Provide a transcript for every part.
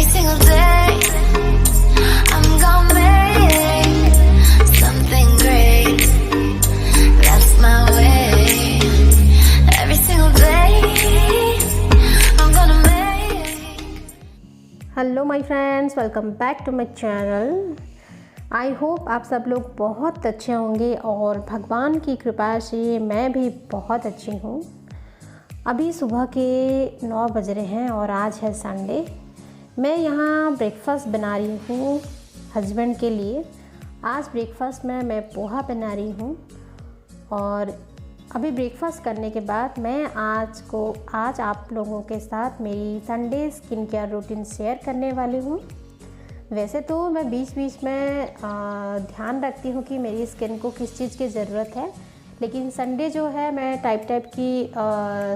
single day I'm gonna make something great. That's my way. Every single day I'm gonna make. Hello my friends, welcome back to my channel. I hope आप सब लोग बहुत अच्छे होंगे और भगवान की कृपा से मैं भी बहुत अच्छी हूँ। अभी सुबह के 9 बज रहे हैं और आज है संडे। मैं यहाँ ब्रेकफास्ट बना रही हूँ हस्बैंड के लिए। आज ब्रेकफास्ट में मैं पोहा बना रही हूँ और अभी ब्रेकफास्ट करने के बाद मैं आज आप लोगों के साथ मेरी Sunday skin care routine share करने वाली हूँ। वैसे तो मैं बीच बीच में ध्यान रखती हूँ कि मेरी स्किन को किस चीज़ की ज़रूरत है, लेकिन संडे जो है मैं टाइप की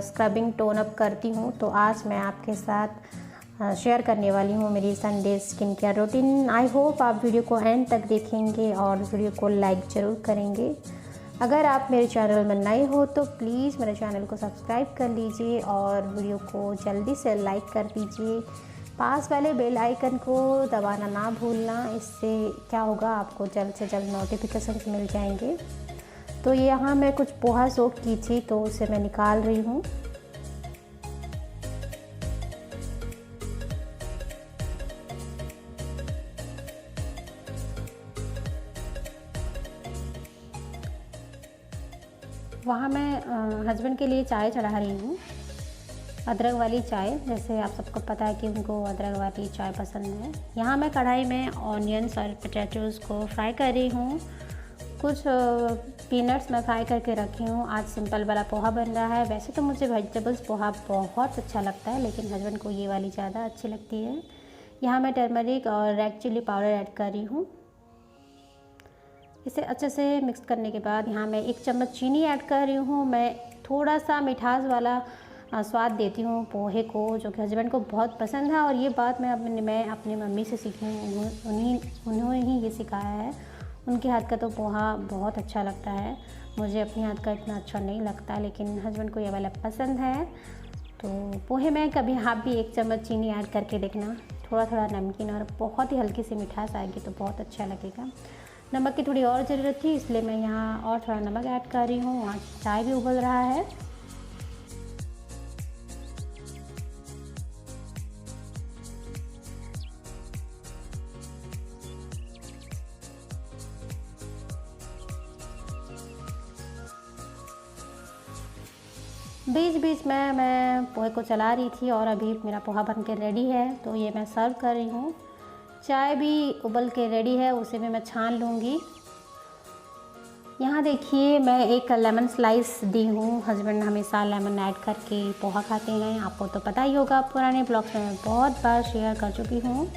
स्क्रबिंग टोन अप करती हूँ। तो आज मैं आपके साथ शेयर करने वाली हूँ मेरी संडे स्किन केयर रूटीन। आई होप आप वीडियो को एंड तक देखेंगे और वीडियो को लाइक ज़रूर करेंगे। अगर आप मेरे चैनल में नए हो तो प्लीज़ मेरे चैनल को सब्सक्राइब कर लीजिए और वीडियो को जल्दी से लाइक कर दीजिए। पास वाले बेल आइकन को दबाना ना भूलना, इससे क्या होगा आपको जल्द से जल्द नोटिफिकेशंस मिल जाएंगे। तो यहाँ मैं कुछ पोहा सोक की थी तो उसे मैं निकाल रही हूँ। वहाँ मैं हस्बैंड के लिए चाय चढ़ा रही हूँ, अदरक वाली चाय। जैसे आप सबको पता है कि उनको अदरक वाली चाय पसंद है। यहाँ मैं कढ़ाई में ऑनियंस और पोटैटोज़ को फ्राई कर रही हूँ। कुछ पीनट्स मैं फ्राई करके रखी हूँ। आज सिंपल वाला पोहा बन रहा है। वैसे तो मुझे वेजिटेबल्स पोहा बहुत अच्छा लगता है, लेकिन हस्बैंड को ये वाली ज़्यादा अच्छी लगती है। यहाँ मैं टर्मरिक और रेड चिली पाउडर ऐड कर रही हूँ। इसे अच्छे से मिक्स करने के बाद यहाँ मैं 1 चम्मच चीनी ऐड कर रही हूँ। मैं थोड़ा सा मिठास वाला स्वाद देती हूँ पोहे को, जो कि हस्बैंड को बहुत पसंद है। और ये बात मैं अपनी मम्मी से सीखी हूँ, उन्होंने ही ये सिखाया है। उनके हाथ का तो पोहा बहुत अच्छा लगता है। मुझे अपने हाथ का इतना अच्छा नहीं लगता, लेकिन हस्बैंड को ये वाला पसंद है। तो पोहे में कभी आप भी 1 चम्मच चीनी ऐड करके देखना, थोड़ा थोड़ा नमकीन और बहुत ही हल्की सी मिठास आएगी तो बहुत अच्छा लगेगा। नमक की थोड़ी और ज़रूरत थी, इसलिए मैं यहाँ और थोड़ा नमक ऐड कर रही हूँ। वहाँ चाय भी उबल रहा है। बीच बीच में मैं पोहे को चला रही थी और अभी मेरा पोहा बन के रेडी है, तो ये मैं सर्व कर रही हूँ। चाय भी उबल के रेडी है, उसे भी मैं छान लूँगी। यहाँ देखिए मैं 1 लेमन स्लाइस दी हूँ। हस्बैंड हमेशा लेमन ऐड करके पोहा खाते हैं, आपको तो पता ही होगा। पुराने ब्लॉग्स में मैं बहुत बार शेयर कर चुकी हूँ।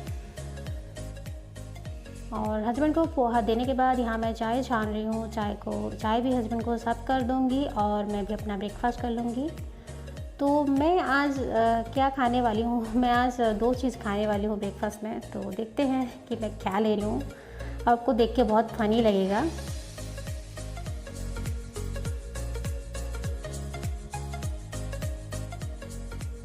और हस्बैंड को पोहा देने के बाद यहाँ मैं चाय छान रही हूँ। चाय भी हस्बैंड को सर्व कर दूँगी और मैं भी अपना ब्रेकफास्ट कर लूँगी। तो मैं आज क्या खाने वाली हूँ, मैं आज 2 चीज़ खाने वाली हूँ ब्रेकफास्ट में। तो देखते हैं कि मैं क्या ले रही हूँ, आपको देख के बहुत फ़नी लगेगा।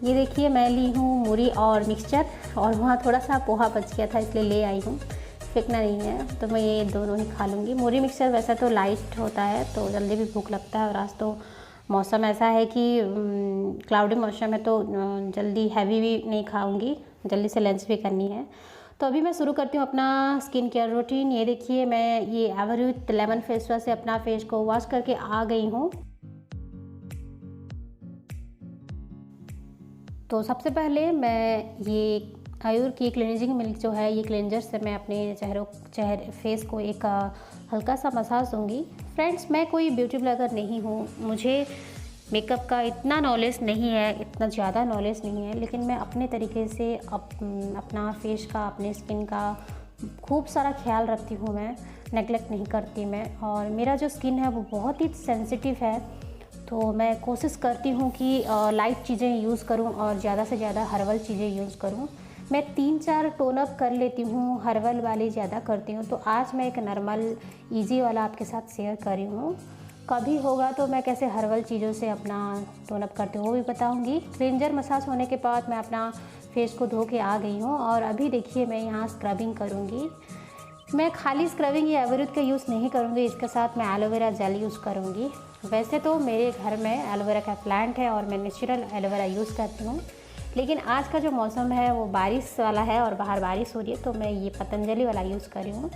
ये देखिए मैं ली हूँ मूरी और मिक्सचर, और वहाँ थोड़ा सा पोहा बच गया था इसलिए ले आई हूँ, फेंकना नहीं है। तो मैं ये दोनों ही खा लूँगी। मूरी मिक्सचर वैसे तो लाइट होता है तो जल्दी भी भूख लगता है, और आज तो मौसम ऐसा है कि क्लाउडी मौसम है तो जल्दी हैवी भी नहीं खाऊंगी, जल्दी से लंच भी करनी है। तो अभी मैं शुरू करती हूँ अपना स्किन केयर रूटीन। ये देखिए मैं ये एवरयूथ लेमन फेस वॉश से अपना फेस को वॉश करके आ गई हूँ। तो सबसे पहले मैं ये आयुर की क्लींजिंग मिल्क जो है, ये क्लेंजर से मैं अपने फेस को एक हल्का सा मसाज दूँगी। फ्रेंड्स, मैं कोई ब्यूटी ब्लॉगर नहीं हूँ, मुझे मेकअप का इतना नॉलेज नहीं है, इतना ज़्यादा नॉलेज नहीं है, लेकिन मैं अपने तरीके से अपना फेस का, अपने स्किन का खूब सारा ख्याल रखती हूँ। मैं नेगलेक्ट नहीं करती मैं। और मेरा जो स्किन है वो बहुत ही सेंसिटिव है, तो मैं कोशिश करती हूँ कि लाइट चीज़ें यूज़ करूँ और ज़्यादा से ज़्यादा हर्बल चीज़ें यूज़ करूँ। मैं 3-4 टोन अप कर लेती हूँ, हर्बल वाली ज़्यादा करती हूँ। तो आज मैं एक नॉर्मल इजी वाला आपके साथ शेयर कर रही हूँ। कभी होगा तो मैं कैसे हर्बल चीज़ों से अपना टोन अप करती हूँ वो भी बताऊँगी। क्लेंजर मसाज होने के बाद मैं अपना फेस को धो के आ गई हूँ और अभी देखिए मैं यहाँ स्क्रबिंग करूँगी। मैं खाली स्क्रबिंग या एवोरुट का यूज़ नहीं करूँगी, इसके साथ मैं एलोवेरा जेल यूज़ करूँगी। वैसे तो मेरे घर में एलोवेरा का प्लांट है और मैं नेचुरल एलोवेरा यूज़ करती हूँ, लेकिन आज का जो मौसम है वो बारिश वाला है और बाहर बारिश हो रही है, तो मैं ये पतंजलि वाला यूज़ कर रही हूँ।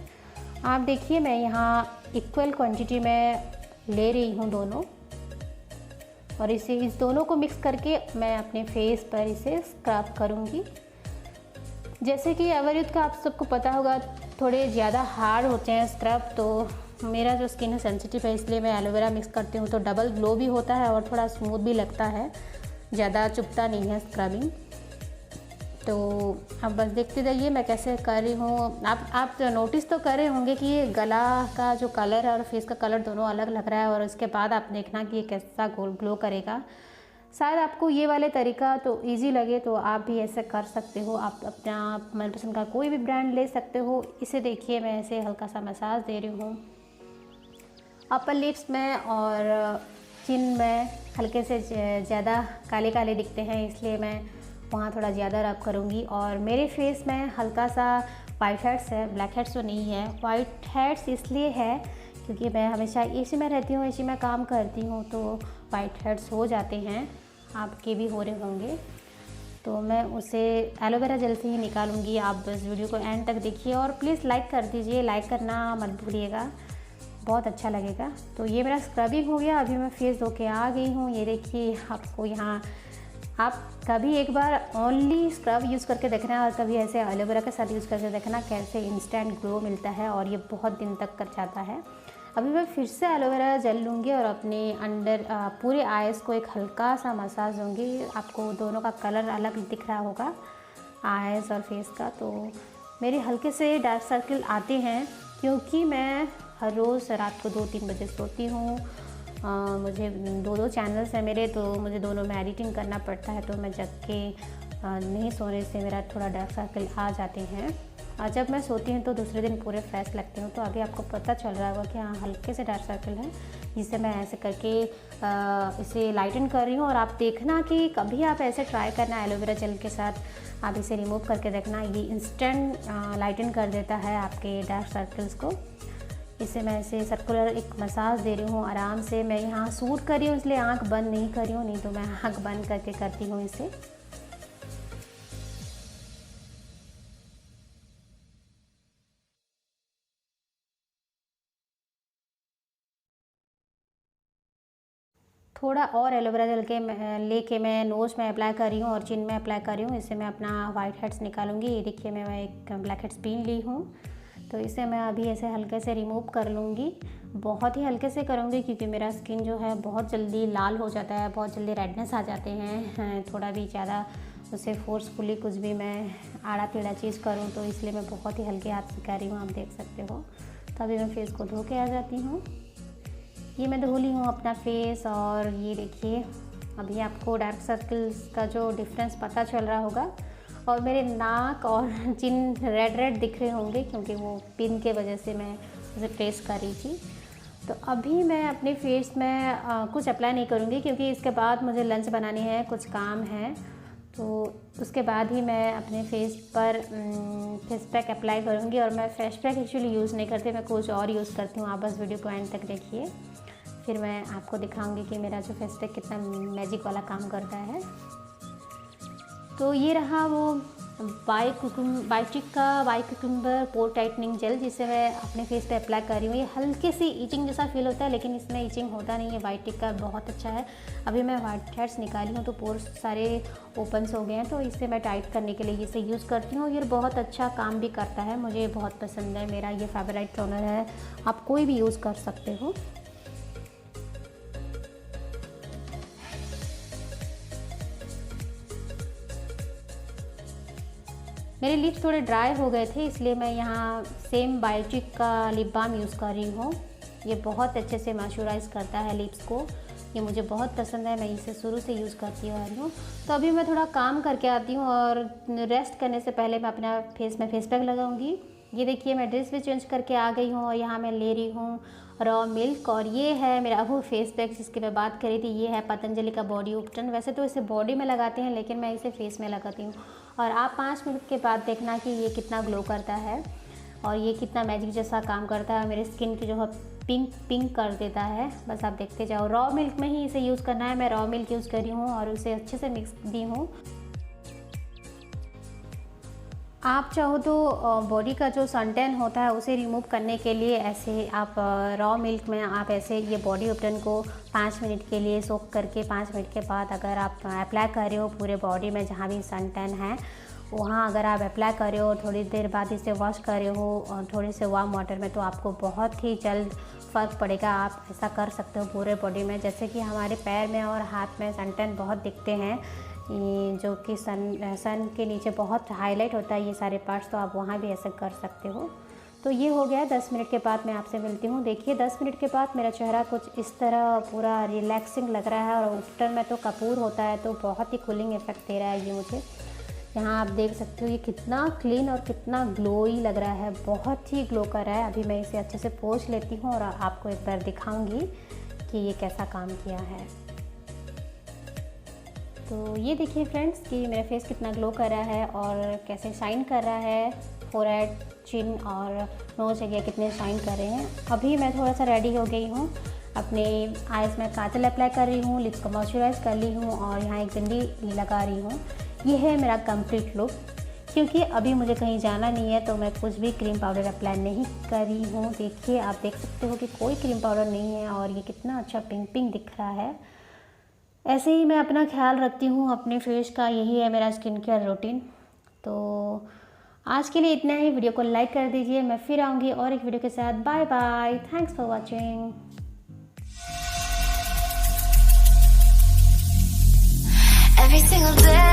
आप देखिए मैं यहाँ इक्वल क्वांटिटी में ले रही हूँ दोनों, और इस दोनों को मिक्स करके मैं अपने फेस पर इसे स्क्रब करूँगी। जैसे कि एवोरुट का आप सबको पता होगा थोड़े ज़्यादा हार्ड होते हैं स्क्रब, तो मेरा जो स्किन है सेंसिटिव है, इसलिए मैं एलोवेरा मिक्स करती हूँ तो डबल ग्लो भी होता है और थोड़ा स्मूथ भी लगता है, ज़्यादा चुभता नहीं है स्क्रबिंग। तो अब बस देखते जाइए मैं कैसे कर रही हूँ। आप नोटिस तो कर रहे होंगे कि ये गला का जो कलर है और फेस का कलर दोनों अलग लग रहा है, और उसके बाद आप देखना कि ये कैसा ग्लो करेगा। शायद आपको ये वाले तरीका तो इजी लगे तो आप भी ऐसे कर सकते हो। आप अपना मनपसंद का कोई भी ब्रांड ले सकते हो। इसे देखिए मैं ऐसे हल्का सा मसाज दे रही हूँ अपर लिप्स में, और चिन में हल्के से ज़्यादा काले काले दिखते हैं, इसलिए मैं वहाँ थोड़ा ज़्यादा रब करूँगी। और मेरे फेस में हल्का सा वाइट हेड्स है, ब्लैक हेड्स तो नहीं है। वाइट हेड्स इसलिए है क्योंकि मैं हमेशा एसी में रहती हूँ, एसी में काम करती हूँ, तो वाइट हेड्स हो जाते हैं, आपके भी हो रहे होंगे। तो मैं उसे एलोवेरा जेल से ही निकालूंगी। आप बस वीडियो को एंड तक देखिए और प्लीज़ लाइक कर दीजिए, लाइक करना मत भूलिएगा, बहुत अच्छा लगेगा। तो ये मेरा स्क्रबिंग हो गया, अभी मैं फेस धो के आ गई हूँ। ये देखिए आपको यहाँ, आप कभी एक बार ओनली स्क्रब यूज़ करके देखना और कभी ऐसे एलोवेरा के साथ यूज़ करके देखना कैसे इंस्टेंट ग्लो मिलता है, और ये बहुत दिन तक कर जाता है। अभी मैं फिर से एलोवेरा जेल लूँगी और अपने अंडर पूरे आईज को एक हल्का सा मसाज दूँगी। आपको दोनों का कलर अलग दिख रहा होगा, आईज और फेस का। तो मेरे हल्के से डार्क सर्कल आते हैं क्योंकि मैं हर रोज़ रात को 2-3 बजे सोती हूँ। मुझे 2 चैनल्स हैं मेरे, तो मुझे दोनों में एडिटिंग करना पड़ता है, तो मैं जग के नहीं सोने से मेरा थोड़ा डार्क सर्कल आ जाते हैं। और जब मैं सोती हूँ तो दूसरे दिन पूरे फ्रेश लगती हूँ। तो अभी आपको पता चल रहा होगा कि हाँ हल्के से डार्क सर्कल है, जिससे मैं ऐसे करके इसे लाइटन कर रही हूँ। और आप देखना कि कभी आप ऐसे ट्राई करना एलोवेरा जेल के साथ, आप इसे रिमूव करके देखना, ये इंस्टेंट लाइटन कर देता है आपके डार्क सर्कल्स को। इसे मैं ऐसे सर्कुलर एक मसाज दे रही हूँ आराम से। मैं यहाँ सूट कर रही हूँ इसलिए आँख बंद नहीं कर रही हूँ, नहीं तो मैं आँख बंद करके करती हूँ इसे। थोड़ा और एलोवेरा जेल के लेके मैं नोज़ में अप्लाई कर रही हूँ और चिन में अप्लाई कर रही हूँ। इससे मैं अपना वाइट हेड्स निकालूंगी। ये देखिए मैं एक ब्लैक हेड्स पिन ली हूँ, तो इसे मैं अभी ऐसे हल्के से रिमूव कर लूँगी। बहुत ही हल्के से करूँगी क्योंकि मेरा स्किन जो है बहुत जल्दी लाल हो जाता है, बहुत जल्दी रेडनेस आ जाते हैं। थोड़ा भी ज़्यादा उसे फोर्सफुली कुछ भी मैं आड़ा टेढ़ा चीज़ करूँ, तो इसलिए मैं बहुत ही हल्के हाथ से कर रही हूँ, आप देख सकते हो। तो अभी मैं फेस को धो के आ जाती हूँ। ये मैं धो ली हूँ अपना फेस, और ये देखिए अभी आपको डार्क सर्कल्स का जो डिफरेंस पता चल रहा होगा, और मेरे नाक और चिन रेड रेड दिख रहे होंगे क्योंकि वो पिन के वजह से मैं उसे प्रेस कर रही थी। तो अभी मैं अपने फेस में कुछ अप्लाई नहीं करूँगी क्योंकि इसके बाद मुझे लंच बनानी है, कुछ काम है, तो उसके बाद ही मैं अपने फेस पर फेस पैक अप्लाई करूँगी। और मैं फेस पैक एक्चुअली यूज़ नहीं करती, मैं कुछ और यूज़ करती हूँ। आप बस वीडियो को एंड तक देखिए, फिर मैं आपको दिखाऊंगी कि मेरा जो फेस पैक कितना मैजिक वाला काम करता है। तो ये रहा वो बायोटिक का बायोकुकुम्बर पोर टाइटनिंग जेल, जिसे मैं अपने फेस पे अप्लाई कर रही हूँ। ये हल्के सी ईचिंग जैसा फील होता है, लेकिन इसमें ईचिंग होता नहीं है। बायोटिक का बहुत अच्छा है। अभी मैं वाइट हेड्स निकाली हूँ तो पोर्स सारे ओपन्स हो गए हैं, तो इसे मैं टाइट करने के लिए इसे यूज़ करती हूँ। ये बहुत अच्छा काम भी करता है, मुझे बहुत पसंद है, मेरा ये फेवरेट टोनर है। आप कोई भी यूज़ कर सकते हो। मेरे लिप्स थोड़े ड्राई हो गए थे, इसलिए मैं यहाँ सेम बायोटिक का लिप बाम यूज़ कर रही हूँ। ये बहुत अच्छे से मॉइस्चराइज़ करता है लिप्स को, ये मुझे बहुत पसंद है, मैं इसे शुरू से यूज़ करती आ रही हूँ। तो अभी मैं थोड़ा काम करके आती हूँ और रेस्ट करने से पहले मैं अपना फेस पैक लगाऊंगी। ये देखिए मैं ड्रेस भी चेंज करके आ गई हूँ और यहाँ मैं ले रही हूँ रॉ मिल्क और ये है मेरा वो फेस पैक जिसकी मैं बात करी थी। ये है पतंजलि का बॉडी उपटन। वैसे तो इसे बॉडी में लगाते हैं लेकिन मैं इसे फेस में लगाती हूँ। और आप 5 मिनट के बाद देखना कि ये कितना ग्लो करता है और ये कितना मैजिक जैसा काम करता है। मेरे स्किन की जो है पिंक कर देता है। बस आप देखते जाओ। रॉ मिल्क में ही इसे यूज़ करना है। मैं रॉ मिल्क यूज़ करी हूँ और उसे अच्छे से मिक्स दी हूँ। आप चाहो तो बॉडी का जो सनटैन होता है उसे रिमूव करने के लिए ऐसे आप रॉ मिल्क में आप ऐसे ये बॉडी उपटन को 5 मिनट के लिए सोक करके 5 मिनट के बाद अगर आप अप्लाई कर रहे हो पूरे बॉडी में जहाँ भी सनटैन है वहाँ अगर आप अप्लाई कर रहे हो थोड़ी देर बाद इसे वॉश कर रहे हो और थोड़े से वार्म वाटर में, तो आपको बहुत ही जल्द फ़र्क पड़ेगा। आप ऐसा कर सकते हो पूरे बॉडी में। जैसे कि हमारे पैर में और हाथ में सनटैन बहुत दिखते हैं जो कि सन के नीचे बहुत हाईलाइट होता है ये सारे पार्ट्स, तो आप वहाँ भी ऐसा कर सकते हो। तो ये हो गया। 10 मिनट के बाद मैं आपसे मिलती हूँ। देखिए 10 मिनट के बाद मेरा चेहरा कुछ इस तरह पूरा रिलैक्सिंग लग रहा है और उपटन में तो कपूर होता है तो बहुत ही कूलिंग इफेक्ट दे रहा है ये मुझे। यहाँ आप देख सकते हो ये कितना क्लीन और कितना ग्लोई लग रहा है, बहुत ही ग्लो कर रहा है। अभी मैं इसे अच्छे से पोंछ लेती हूँ और आपको एक बार दिखाऊंगी कि ये कैसा काम किया है। तो ये देखिए फ्रेंड्स कि मेरा फेस कितना ग्लो कर रहा है और कैसे शाइन कर रहा है। फोरहेड, चिन और नोज एरिया कितने शाइन कर रहे हैं। अभी मैं थोड़ा सा रेडी हो गई हूँ। अपने आइज़ में काजल अप्लाई कर रही हूँ, लिप्स को मॉइस्चराइज कर ली हूँ और यहाँ एक बिंदी लगा रही हूँ। ये है मेरा कंप्लीट लुक। क्योंकि अभी मुझे कहीं जाना नहीं है तो मैं कुछ भी क्रीम पाउडर अप्लाई नहीं कर रही हूँ। देखिए आप देख सकते हो कि कोई क्रीम पाउडर नहीं है और ये कितना अच्छा पिंक दिख रहा है। ऐसे ही मैं अपना ख्याल रखती हूँ अपने फेस का। यही है मेरा स्किन केयर रूटीन। तो आज के लिए इतना ही। वीडियो को लाइक कर दीजिए। मैं फिर आऊँगी और एक वीडियो के साथ। Bye bye. Thanks for watching. Every single day